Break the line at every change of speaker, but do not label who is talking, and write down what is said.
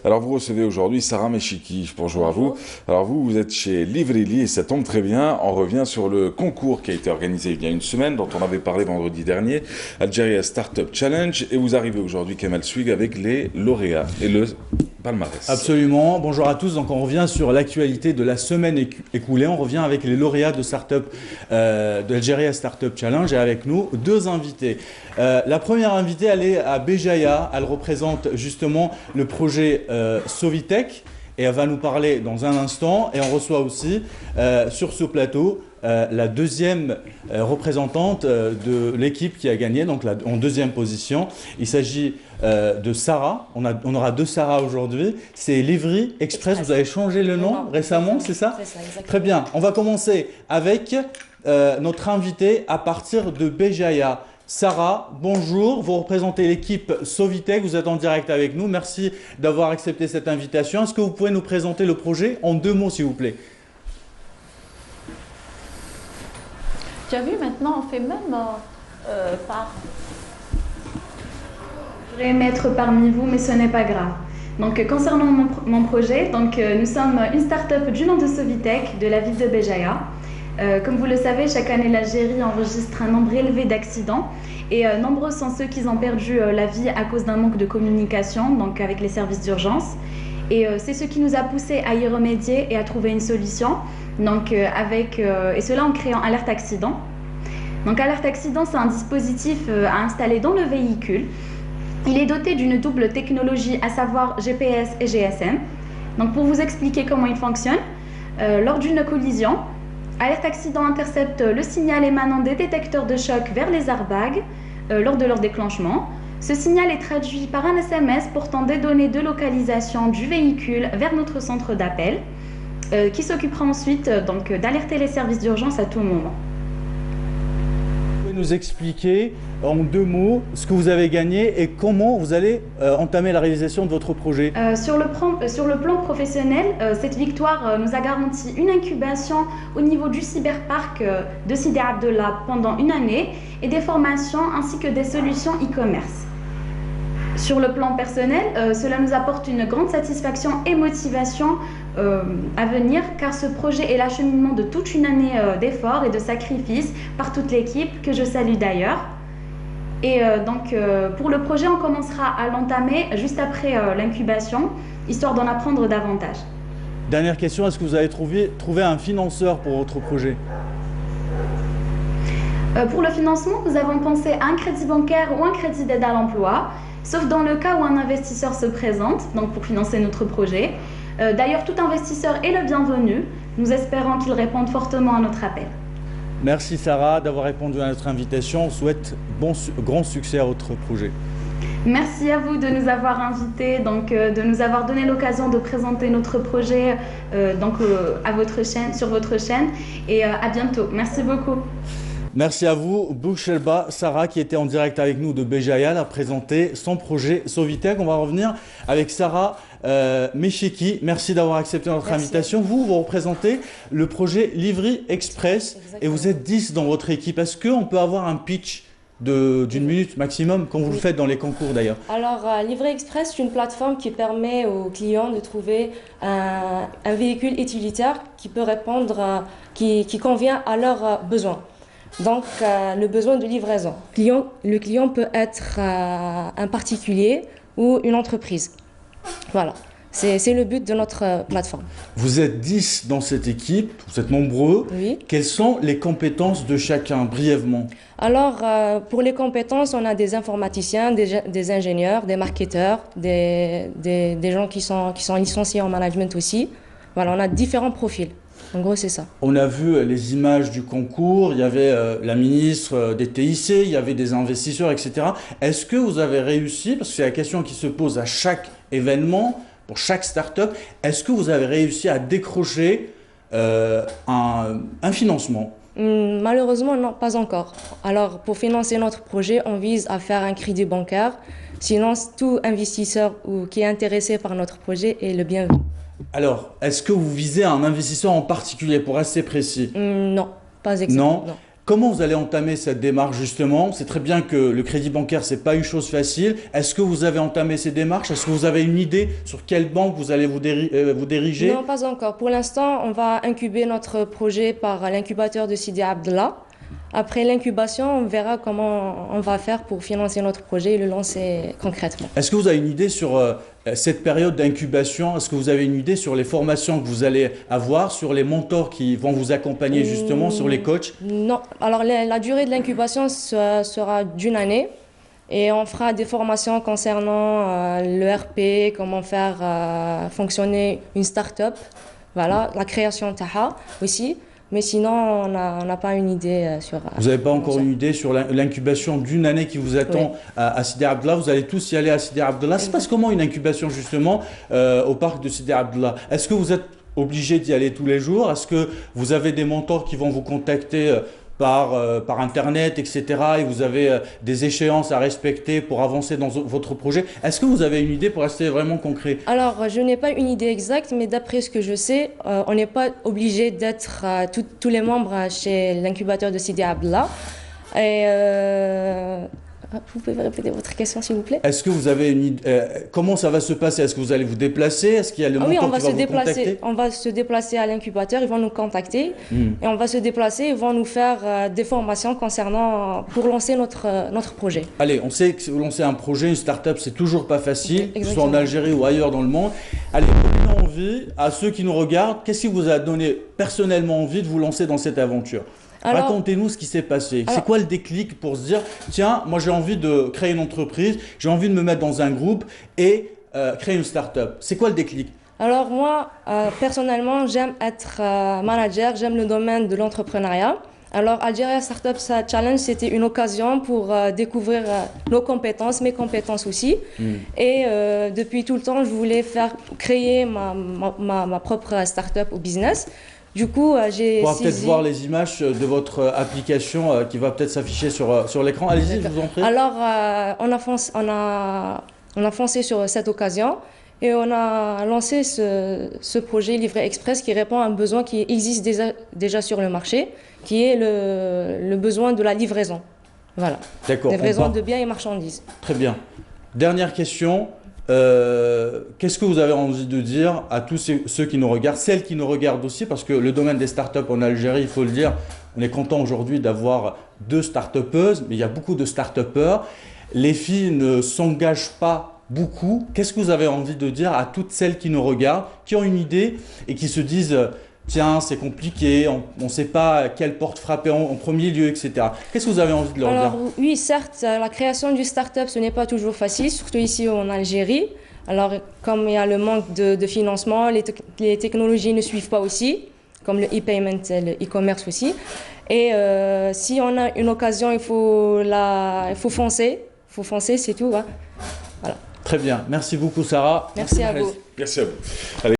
Alors vous recevez aujourd'hui Sarah Meshiki, bonjour à vous. Alors vous êtes chez Livrili et ça tombe très bien, on revient sur le concours qui a été organisé il y a une semaine, dont on avait parlé vendredi dernier, Algeria Startup Challenge, et vous arrivez aujourd'hui Kemal Swig avec les lauréats et le palmarès.
Absolument, bonjour à tous, donc on revient sur l'actualité de la semaine écoulée, on revient avec les lauréats de Startup, de Algeria Startup Challenge et avec nous deux invités. La première invitée, elle est à Béjaïa, elle représente justement le projet Sovitech et elle va nous parler dans un instant. Et on reçoit aussi sur ce plateau la deuxième représentante de l'équipe qui a gagné, donc en deuxième position. Il s'agit de Sarah, on aura deux Sarah aujourd'hui, c'est Livry Express, vous avez changé le nom récemment, c'est ça?
C'est ça, exactement.
Très bien, on va commencer avec notre invitée à partir de Béjaïa. Sarah, bonjour, vous représentez l'équipe Sovitech, vous êtes en direct avec nous, merci d'avoir accepté cette invitation. Est-ce que vous pouvez nous présenter le projet en deux mots s'il vous plaît?
Tu as vu, maintenant on fait même par...
Je voudrais m'être parmi vous, mais ce n'est pas grave. Donc, concernant mon projet, nous sommes une start-up du nom de Sovitech de la ville de Béjaïa. Comme vous le savez, chaque année, l'Algérie enregistre un nombre élevé d'accidents et nombreux sont ceux qui ont perdu la vie à cause d'un manque de communication, donc avec les services d'urgence. Et c'est ce qui nous a poussé à y remédier et à trouver une solution, et cela en créant Alerte Accident. Donc, Alerte Accident, c'est un dispositif à installer dans le véhicule. Il est doté d'une double technologie, à savoir GPS et GSM. Donc, pour vous expliquer comment il fonctionne, lors d'une collision, Alerte Accident intercepte le signal émanant des détecteurs de choc vers les airbags lors de leur déclenchement. Ce signal est traduit par un SMS portant des données de localisation du véhicule vers notre centre d'appel qui s'occupera ensuite d'alerter les services d'urgence à tout moment.
Vous pouvez nous expliquer en deux mots ce que vous avez gagné et comment vous allez entamer la réalisation de votre projet?
Sur le plan professionnel, cette victoire nous a garanti une incubation au niveau du cyberparc de Sidi Abdallah pendant une année et des formations ainsi que des solutions e-commerce. Sur le plan personnel, cela nous apporte une grande satisfaction et motivation à venir car ce projet est l'acheminement de toute une année d'efforts et de sacrifices par toute l'équipe que je salue d'ailleurs. Et pour le projet, on commencera à l'entamer juste après l'incubation, histoire d'en apprendre davantage.
Dernière question, est-ce que vous avez trouvé un financeur pour votre projet?
Pour le financement, nous avons pensé à un crédit bancaire ou un crédit d'aide à l'emploi, sauf dans le cas où un investisseur se présente, donc pour financer notre projet. D'ailleurs, tout investisseur est le bienvenu. Nous espérons qu'il réponde fortement à notre appel.
Merci Sarah d'avoir répondu à notre invitation. On souhaite grand succès à votre projet.
Merci à vous de nous avoir invités, de nous avoir donné l'occasion de présenter notre projet sur votre chaîne. Et à bientôt. Merci beaucoup.
Merci à vous, Bouchelba, Sarah, qui était en direct avec nous de Béjaïa, a présenté son projet Sovitech. On va revenir avec Sarah Meshiki. Merci d'avoir accepté notre invitation. Vous représentez le projet Livry Express. Exactement. Et vous êtes 10 dans votre équipe. Est-ce qu'on peut avoir un pitch d'une minute maximum, comme vous le faites dans les concours d'ailleurs?
Alors, Livry Express, c'est une plateforme qui permet aux clients de trouver un véhicule utilitaire qui peut répondre, qui convient à leurs besoins. Donc, le besoin de livraison. Le client peut être un particulier ou une entreprise. Voilà, c'est le but de notre plateforme.
Vous êtes 10 dans cette équipe, vous êtes nombreux.
Oui.
Quelles sont les compétences de chacun, brièvement?
Alors, pour les compétences, on a des informaticiens, des ingénieurs, des marketeurs, des gens qui sont licenciés en management aussi. Voilà, on a différents profils. En gros, c'est ça.
On a vu les images du concours, il y avait la ministre des TIC, il y avait des investisseurs, etc. Est-ce que vous avez réussi, parce que c'est la question qui se pose à chaque événement, pour chaque start-up, est-ce que vous avez réussi à décrocher un financement?
Malheureusement, non, pas encore. Alors, pour financer notre projet, on vise à faire un crédit bancaire. Sinon, tout investisseur qui est intéressé par notre projet est le bienvenu.
Alors, est-ce que vous visez un investisseur en particulier, pour rester précis?
Non, pas exactement.
Non. Comment vous allez entamer cette démarche justement? C'est très bien que le crédit bancaire, c'est pas une chose facile. Est-ce que vous avez entamé ces démarches? Est-ce que vous avez une idée sur quelle banque vous allez vous diriger?
Non, pas encore. Pour l'instant, on va incuber notre projet par l'incubateur de Sidi Abdallah. Après l'incubation, on verra comment on va faire pour financer notre projet et le lancer concrètement.
Est-ce que vous avez une idée sur cette période d'incubation? Est-ce que vous avez une idée sur les formations que vous allez avoir, sur les mentors qui vont vous accompagner justement, sur les coachs?
Non. Alors, la durée de l'incubation sera d'une année. Et on fera des formations concernant le RP, comment faire fonctionner une start-up, voilà, la création TAHA aussi. Mais sinon, on n'a pas une idée sur...
Vous n'avez pas encore une idée sur l'incubation d'une année qui vous attend à Sidi Abdallah? Vous allez tous y aller à Sidi Abdallah. Ça se passe comment une incubation justement au parc de Sidi Abdallah? Est-ce que vous êtes obligé d'y aller tous les jours? Est-ce que vous avez des mentors qui vont vous contacter par Internet, etc. et vous avez des échéances à respecter pour avancer dans votre projet? Est-ce que vous avez une idée pour rester vraiment concret?
Alors, je n'ai pas une idée exacte, mais d'après ce que je sais, on n'est pas obligé d'être tous les membres chez l'incubateur de Sidi Abdallah. Et vous pouvez répéter votre question, s'il vous plaît?
Est-ce que vous avez une idée, comment ça va se passer? Est-ce que vous allez vous déplacer? Est-ce qu'il y a le mentor qui va vous contacter?
On va se déplacer à l'incubateur, ils vont nous contacter et on va se déplacer, ils vont nous faire des formations pour lancer notre projet.
Allez, on sait que lancer un projet, une start-up, c'est toujours pas facile, que ce soit en Algérie ou ailleurs dans le monde. Allez, donnez envie à ceux qui nous regardent, qu'est-ce qui vous a donné personnellement envie de vous lancer dans cette aventure? Racontez-nous ce qui s'est passé. C'est quoi le déclic pour se dire, tiens, moi j'ai envie de créer une entreprise, j'ai envie de me mettre dans un groupe et créer une start-up. C'est quoi le déclic?
Alors moi, personnellement, j'aime être manager, j'aime le domaine de l'entrepreneuriat. Alors Algeria Startup Challenge, c'était une occasion pour découvrir nos compétences, mes compétences aussi. Et depuis tout le temps, je voulais créer ma propre start-up ou business. Du coup, j'ai
On va peut-être voir les images de votre application qui va peut-être s'afficher sur l'écran. Allez-y, je vous en prie.
Alors, on a foncé sur cette occasion et on a lancé ce projet Livret Express qui répond à un besoin qui existe déjà sur le marché, qui est le besoin de la livraison. Voilà.
D'accord.
Livraison de biens et marchandises.
Très bien. Dernière question. Qu'est-ce que vous avez envie de dire à tous ceux qui nous regardent, celles qui nous regardent aussi, parce que le domaine des startups en Algérie, il faut le dire, on est content aujourd'hui d'avoir 2 startupeuses, mais il y a beaucoup de startupeurs. Les filles ne s'engagent pas beaucoup. Qu'est-ce que vous avez envie de dire à toutes celles qui nous regardent, qui ont une idée et qui se disent tiens, c'est compliqué, on ne sait pas quelle porte frapper en premier lieu, etc. Qu'est-ce que vous avez envie de leur dire?
Oui, certes, la création du start-up, ce n'est pas toujours facile, surtout ici en Algérie. Alors, comme il y a le manque de financement, les technologies ne suivent pas aussi, comme le e-payment, le e-commerce aussi. Et si on a une occasion, il faut foncer. Il faut foncer, c'est tout. Hein. Voilà.
Très bien. Merci beaucoup, Sarah.
Merci à vous.
Merci à vous. Allez.